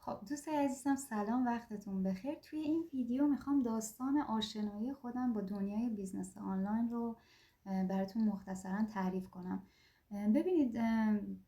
خب دوستای عزیزم سلام، وقتتون بخیر. توی این ویدیو میخوام داستان آشنایی خودم با دنیای بیزنس آنلاین رو براتون مختصرا تعریف کنم. ببینید،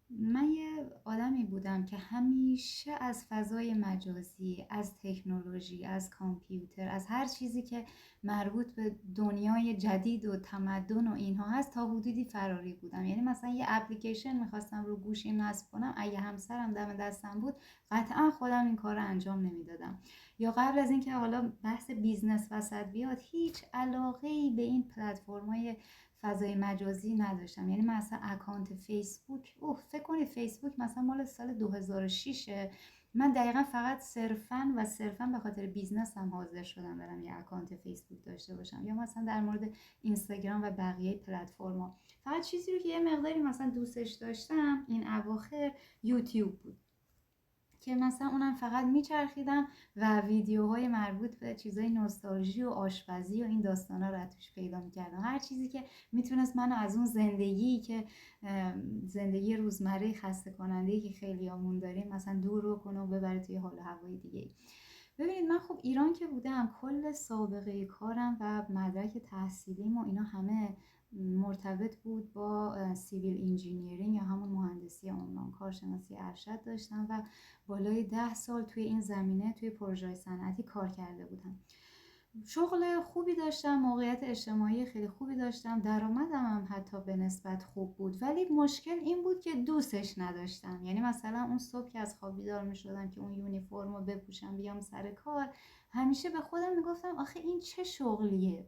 من یه آدمی بودم که همیشه از فضای مجازی، از تکنولوژی، از کامپیوتر، از هر چیزی که مربوط به دنیای جدید و تمدن و اینها هست تا حدودی فراری بودم. یعنی مثلا یه اپلیکیشن میخواستم رو گوشیم نصب کنم، اگه همسرم دم دستم بود قطعا خودم این کار رو انجام نمیدادم. یا قبل از اینکه حالا بحث بیزنس وسط بیاد، هیچ علاقه‌ای به این پلتفرم‌های فضای مجازی نداشتم. یعنی مثلا اکانت فیسبوک، فکر کنید فیسبوک مثلا مال سال 2006. من دقیقا فقط صرفا به خاطر بیزنسم حاضر شدم برم یه اکانت فیسبوک داشته باشم. یا مثلا در مورد اینستاگرام و بقیه پلتفرم‌ها فقط چیزی رو که یه مقداری مثلا دوستش داشتم این اواخر یوتیوب بود، که مثلا اونم فقط میچرخیدم و ویدیوهای مربوط به چیزای نوستالژی و آشپزی و این داستانا رو توش پیدا میکردم. هر چیزی که میتونست منو از اون زندگی روزمره خسته کننده‌ای که خیلیامون داریم مثلا دور بکنه و ببره توی حال و هوای دیگه. ببینید، من خب ایران که بودم، کل سابقه کارم و مدرک تحصیلیم و اینا همه مرتبط بود با سیویل انجینیرینگ یا همون مهندسی عمران، کارشناسی ارشد داشتم و بالای 10 سال توی این زمینه توی پروژه صنعتی کار کرده بودم. شغل خوبی داشتم، موقعیت اجتماعی خیلی خوبی داشتم، درآمدم هم حتی به نسبت خوب بود، ولی مشکل این بود که دوستش نداشتم. یعنی مثلا اون صبح که از خواب بیدار می شدم که اون یونیفرم رو بپوشم بیام سر کار، همیشه به خودم میگفتم آخه این چه شغلیه؟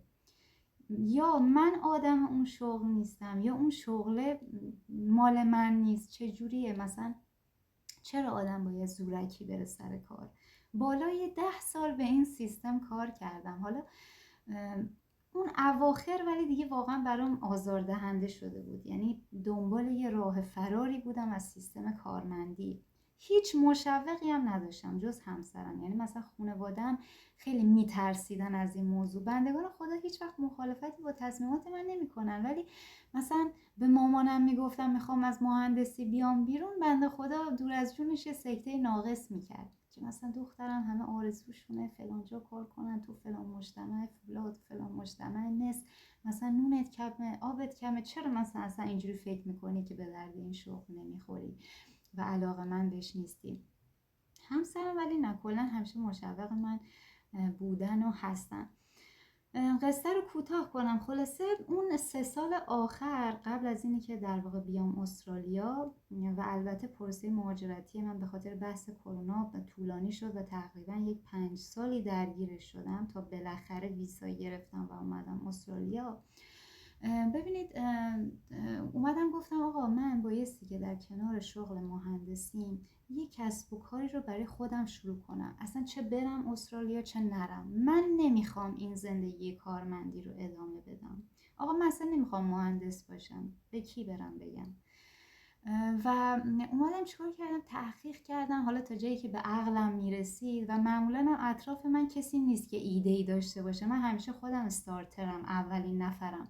یا من آدم اون شغل نیستم، یا اون شغل مال من نیست. چجوریه مثلا؟ چرا آدم باید زورکی بره سر کار؟ بالای 10 سال به این سیستم کار کردم. حالا اون اواخر ولی دیگه واقعا برام آزاردهنده شده بود. یعنی دنبال یه راه فراری بودم از سیستم کارمندی. هیچ مشوقی هم نداشتم جز همسرم. یعنی مثلا خانواده‌ام خیلی میترسیدن از این موضوع. بندگان خدا هیچ وقت مخالفتی با تصمیمات من نمیکنن، ولی مثلا به مامانم میگفتم میخوام از مهندسی بیام بیرون، بنده خدا دور از جونش یه سکته ناقص میکرد که مثلا دخترم همه آرزوشونه فلانجا کار کنن، تو فلان مجتمع فولاد، فلان مجتمع نس، مثلا نونت کمه آبت کمه، چرا مثلا اصلا اینجوری فکر میکنی که به درد این شغل نمیخوری و علاقه من بهش نیستی؟ همسرم ولی نه، کلا همیشه مشوق من بودن و هستن. قصه رو کوتاه کنم، خلاصه اون 3 سال آخر قبل از اینی که در واقع بیام استرالیا، و البته پروسه مهاجرتی من به خاطر بحث کرونا طولانی شد و تقریبا یک 5 سالی درگیرش شدم تا بالاخره ویزا گرفتم و اومدم استرالیا. ببینید، اومدم گفتم آقا من بایستی که در کنار شغل مهندسیم یه کسب و کاری رو برای خودم شروع کنم، اصلا چه برم استرالیا چه نرم. من نمیخوام این زندگی کارمندی رو ادامه بدم. آقا من اصلا نمیخوام مهندس باشم، به کی برم بگم؟ و اومدم چیکار کردم؟ تحقیق کردم حالا تا جایی که به عقلم میرسید، و معمولا اطراف من کسی نیست که ایده‌ای داشته باشه. من همیشه خودم استارترم، اولین نفرم.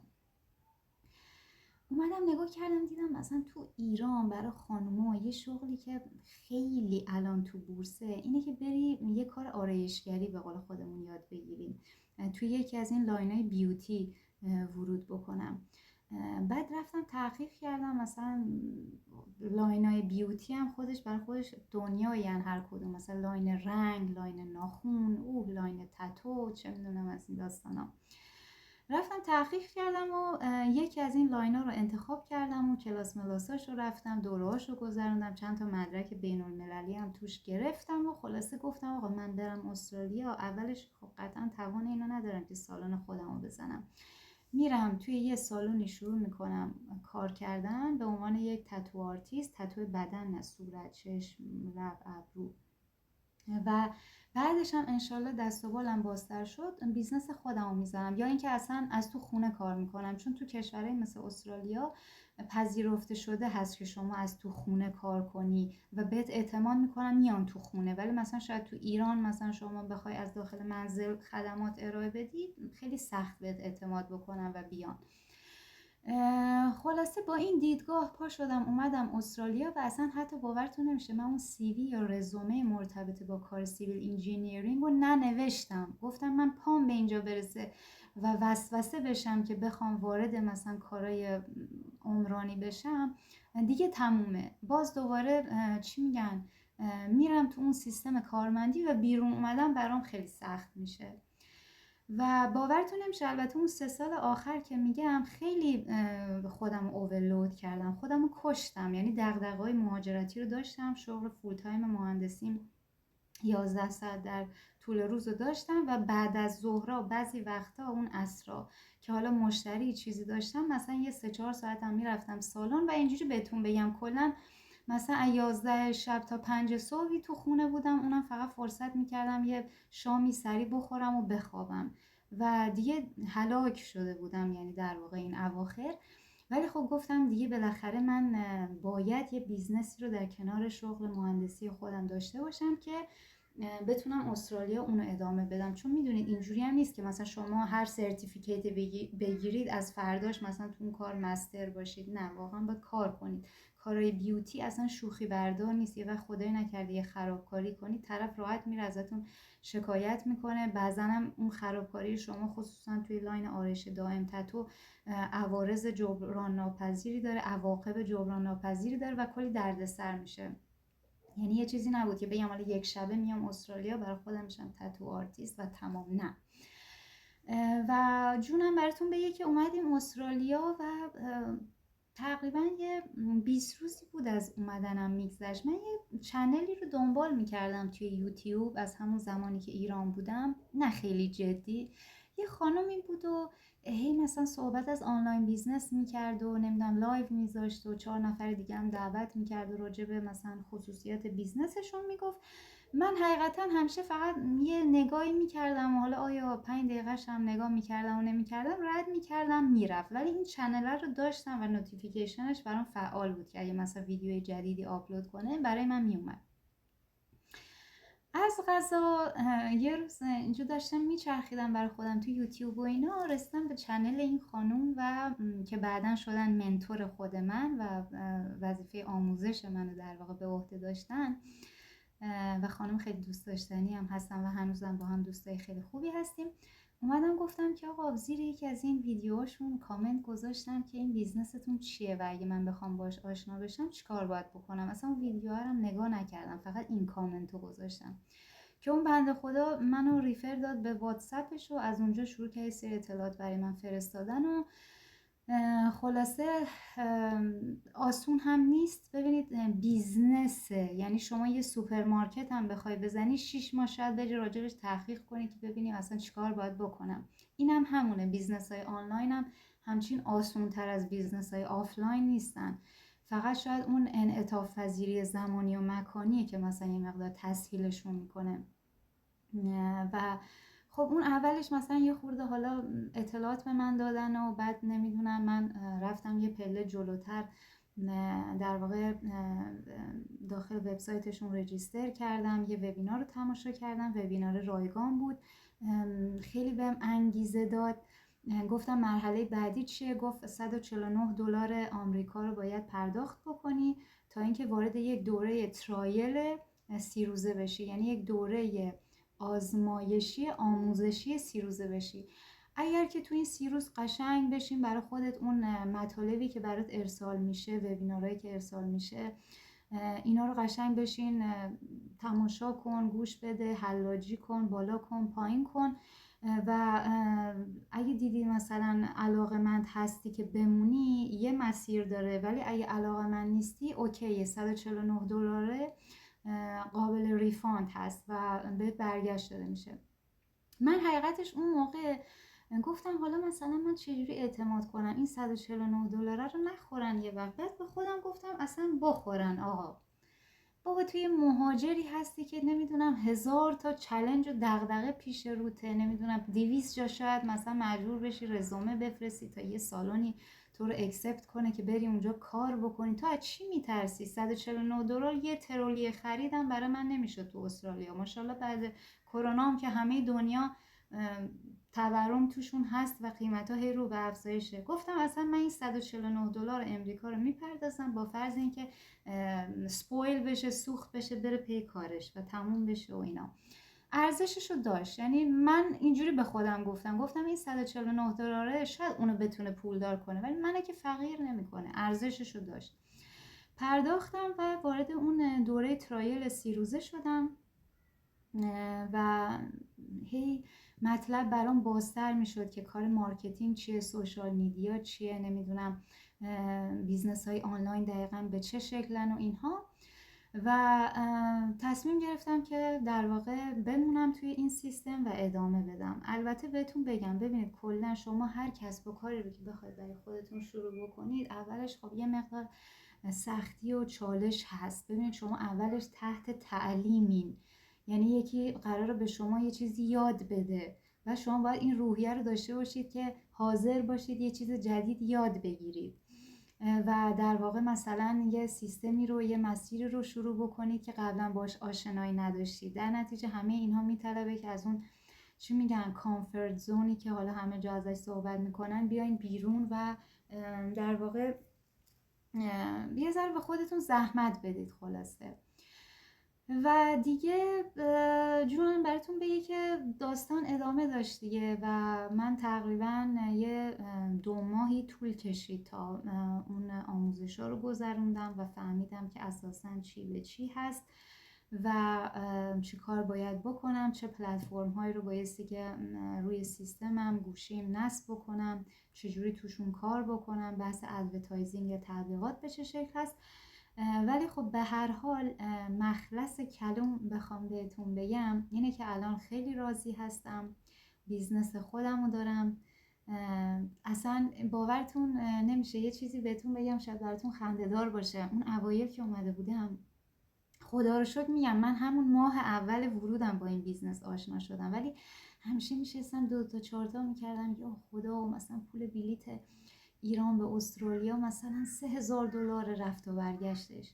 اومدم نگاه کردم دیدم مثلا تو ایران برای خانوما یه شغلی که خیلی الان تو بورسه اینه که بری یه کار آرایشگری به قول خودمون یاد بگیریم، توی یکی از این لاینای بیوتی ورود بکنم. بعد رفتم تحقیق کردم، مثلا لاینای بیوتی هم خودش برای خودش دنیایی هر کدوم، مثلا لاین رنگ، لاین ناخون، لاین تتو، چه میدونم از این داستانا. رفتم تحقیق کردم و یکی از این لاینا رو انتخاب کردم و کلاس ملاساش رو رفتم، دورهاش رو گذروندم، چند تا مدرک بین المللی هم توش گرفتم و خلاصه گفتم آقا من برم استرالیا. اولش خب قطعا توان اینو ندارم که سالن خودم رو بزنم. میرم توی یه سالونی شروع میکنم کار کردن به عنوان یک تتو آرتیست، تتو بدن نه صورت، چشم، لب، ابرو. و بعدش هم انشالله دست و بالم بازتر شد بیزنس خودم رو میزنم، یا اینکه اصلا از تو خونه کار میکنم، چون تو کشورهای مثل استرالیا پذیرفته شده هست که شما از تو خونه کار کنی و بهت اعتماد میکنن میان تو خونه. ولی مثلا شاید تو ایران مثلا شما بخوای از داخل منزل خدمات ارائه بدی، خیلی سخت بهت اعتماد بکنن و بیان. خلاصه با این دیدگاه پا شدم اومدم استرالیا و اصلا حتی باورتون نمیشه من اون CV یا رزومه مرتبط با کار سیویل انجینیرینگ رو ننوشتم. گفتم من پام به اینجا برسه و وسوسه بشم که بخوام وارد مثلا کارای عمرانی بشم دیگه تمومه. باز دوباره چی میگن میرم تو اون سیستم کارمندی و بیرون اومدم برام خیلی سخت میشه. و باورتون نمیشه البته اون 3 سال آخر که میگم خیلی خودم اوورلود کردم، خودم رو کشتم. یعنی دغدغه‌های مهاجرتی رو داشتم، شغل فول تایم مهندسیم 11 ساعت در طول روز رو داشتم و بعد از ظهرها بعضی وقتا اون عصرها که حالا مشتری چیزی داشتم مثلا یه 3-4 ساعت هم میرفتم سالن و اینجوری بهتون بگم کلا مثلا از 11 شب تا 5 صبحی تو خونه بودم، اونم فقط فرصت میکردم یه شامی سری بخورم و بخوابم و دیگه هلاک شده بودم یعنی در واقع این اواخر. ولی خب گفتم دیگه بالاخره من باید یه بیزنسی رو در کنار شغل مهندسی خودم داشته باشم که بتونم استرالیا اونو ادامه بدم. چون میدونید اینجوری هم نیست که مثلا شما هر سرتیفیکیت بگیرید از فرداش مثلا تو اون کار مستر باشید. نه، واقعا باید کار کنید. کارهای بیوتی اصلا شوخی بردار نیست. یه وقت خدای نکرده یه خرابکاری کنید طرف راحت میره ازتون شکایت میکنه. بعضا هم اون خرابکاری شما خصوصا توی لاین آرایش دائم تتو عوارض جبران ناپذیری داره، عواقب جبران ناپذیری داره و کلی دردسر میشه. یعنی یه چیزی نبود که بگم حالا یک شبه میام استرالیا برای خودم میشم تتو آرتیست و تمام. نه. و جونم براتون بگه که اومدیم استرالیا و تقریبا یه 20 روزی بود از اومدنم میگذشت. من یه چنلی رو دنبال میکردم توی یوتیوب از همون زمانی که ایران بودم، نه خیلی جدی. یه خانمی بود و هی مثلا صحبت از آنلاین بیزنس میکرد و نمیدونم لایو میذاشت و 4 نفر دیگه هم دعوت میکرد و راجع به مثلا خصوصیات بیزنسشون میگفت. من حقیقتا همیشه فقط یه نگاهی میکردم و حالا آیا 5 دقیقه‌ش هم نگاه میکردم و نمیکردم رد میکردم میرفت. ولی این چنل رو داشتم و نوتیفیکیشنش برام فعال بود که اگه مثلا ویدیوی جدیدی آپلود کنه برای من میومد. از قضا یه روز اینجا داشتم میچرخیدم برای خودم تو یوتیوب و اینا، رسیدم به چنل این خانوم و که بعداً شدن منتور خود من و وظیفه آموزش منو در واقع به عهده داشتن و خانم خیلی دوست داشتنی هم هستن و هنوزم با هم دوستای خیلی خوبی هستیم. اومدم گفتم که آقا زیر یکی از این ویدیوهاشون کامنت گذاشتم که این بیزنستون چیه و اگه من بخوام باش آشنا بشم چیکار باید بکنم. اصلا اون ویدیوها رو هم نگاه نکردم، فقط این کامنت رو گذاشتم که اون بنده خدا منو ریفر داد به واتساپش و از اونجا شروع کرد سری اطلاعات برای من فرستادن و خلاصه آسون هم نیست. ببینید بیزنسه، یعنی شما یه سوپرمارکت هم بخوای بزنی 6 ماه شاید بری راجبش تحقیق کنی که ببینی اصلا چیکار باید بکنم. اینم همونه. بیزنس های آنلاین هم همچین آسون تر از بیزنس های آفلاین نیستن. فقط شاید اون انعطاف پذیری زمانی و مکانیه که مثلا یه مقدار تسهیلشون میکنه. و خب اون اولش مثلا یه خورده حالا اطلاعات به من دادن و بعد نمیدونم من رفتم یه پله جلوتر در واقع داخل وبسایتشون رجیستر کردم، یه وبینار رو تماشا کردم. وبینار رایگان بود، خیلی بهم انگیزه داد. گفتم مرحله بعدی چیه؟ گفت $149 آمریکا رو باید پرداخت بکنی تا اینکه وارد یک دوره ترایل 30 روزه بشی، یعنی یک دوره آزمایشی آموزشی 30 روزه بشی. اگر که تو این 30 روز قشنگ بشین برای خودت اون مطالبی که برات ارسال میشه، وبینارهایی که ارسال میشه، اینا رو قشنگ بشین تماشا کن، گوش بده، حلاجی کن، بالا کن، پایین کن و اگه دیدی مثلا علاقه‌مند هستی که بمونی یه مسیر داره، ولی اگه علاقه‌مند نیستی اوکیه. $149 قابل ریفاند هست و بهت برگشت داده میشه. من حقیقتش اون موقع گفتم حالا مثلا من چجوری اعتماد کنم این $149 رو نخورن یه وقت. بعد به خودم گفتم اصلا بخورن آقا. بابا توی مهاجری هستی که نمیدونم 1000 تا چلنج و دغدغه پیش روته، نمیدونم 200 جا شاید مثلا مجبور بشی رزومه بفرستی تا یه سالونی تو رو اکسپت کنه که بری اونجا کار بکنی. تو از چی میترسی؟ $149 یه ترولی خریدم برای من نمیشد تو استرالیا. ماشاءالله بعد کرونا هم که همه دنیا تورم توشون هست و قیمت ها هی رو به افزایشه. گفتم اصلا من این $149 امریکا رو میپردازم با فرض اینکه سپویل بشه، سوخت بشه، بره پی کارش و تموم بشه و اینا. ارزششو داشت. یعنی من اینجوری به خودم گفتم این $149 شاید اونو بتونه پولدار کنه، ولی منو که فقیر نمیکنه. ارزششو داشت. پرداختم و وارد اون دوره ترایل 30 روزه شدم و هی مطلب برام بازتر میشد که کار مارکتینگ چیه، سوشال میدیا چیه، نمیدونم بیزنس های آنلاین دقیقا به چه شکلن و اینها. و تصمیم گرفتم که در واقع بمونم توی این سیستم و ادامه بدم. البته بهتون بگم، ببینید کلا شما هر کسب و کاری رو که بخواید برای خودتون شروع بکنید، اولش خب یه مقدار سختی و چالش هست. ببینید شما اولش تحت تعلیمین، یعنی یکی قراره به شما یه چیزی یاد بده و شما باید این روحیه رو داشته باشید که حاضر باشید یه چیز جدید یاد بگیرید و در واقع مثلا یه سیستمی رو، یه مسیری رو شروع بکنید که قبلا باش آشنایی نداشتید. در نتیجه همه اینها میطلبه که از اون چی میگن کامفورت زونی که حالا همه جا ازش صحبت میکنن بیاین بیرون و در واقع یه ذره به خودتون زحمت بدید خلاصه. و دیگه جونم براتون بگه که داستان ادامه داشت دیگه و من تقریبا یه 2 ماهی طول کشید تا اون آموزش ها رو گذروندم و فهمیدم که اساساً چی به چی هست و چی کار باید بکنم، چه پلتفرم هایی رو بایستی که روی سیستمم گوشیم نصب بکنم، چجوری توشون کار بکنم، بحث ادورتایزینگ یا تبلیغات به چه شکل هست. ولی خب به هر حال مخلص کلام بخوام بهتون بگم اینه که الان خیلی راضی هستم، بیزنس خودم رو دارم. اصلا باورتون نمیشه یه چیزی بهتون بگم شاید براتون خنده‌دار باشه. اون اوایل که اومده بودم، خدا رو شکر میگم من همون ماه اول ورودم با این بیزنس آشنا شدم، ولی همیشه میشستم 2 تا 4 تا میکردم یا خدا مثلا پول بلیت ایران به استرالیا مثلا $3000 رفت و برگشتش،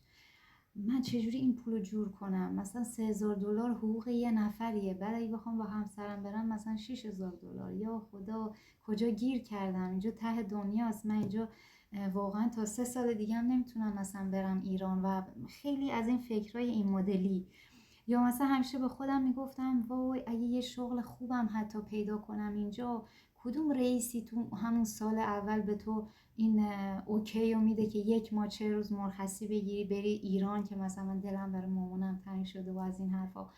من چجوری این پولو جور کنم؟ مثلا $3000 حقوق یه نفریه، بعد اگه بخوام با همسرم برم مثلا $6000. یا خدا کجا گیر کردم؟ اینجا ته دنیاست. من اینجا واقعا تا 3 سال دیگه هم نمیتونم مثلا برم ایران و خیلی از این فکرای این مدلی. یا مثلا همیشه به خودم میگفتم وای اگه یه شغل خوبم حتی پیدا کنم اینجا، کدوم رئیسی تو همون سال اول به تو این اوکی رو میده که 1 ماه 40 روز مرخصی بگیری بری ایران، که مثلا من دلم برای مامانم تنگ شده و از این حرفا.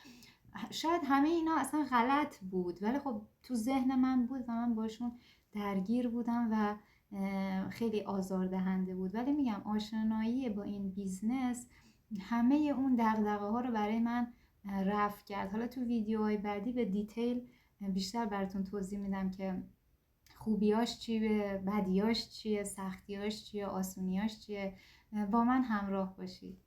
شاید همه اینا اصلا غلط بود ولی خب تو ذهن من بود و من باشون درگیر بودم و خیلی آزاردهنده بود. ولی میگم آشنایی با این بیزنس همه اون دغدغه ها رو برای من رفع کرد. حالا تو ویدیوهای بعدی به دیتیل بیشتر براتون توضیح میدم که خوبیاش چیه، بدیاش چیه، سختیاش چیه، آسونیاش چیه. با من همراه باشید.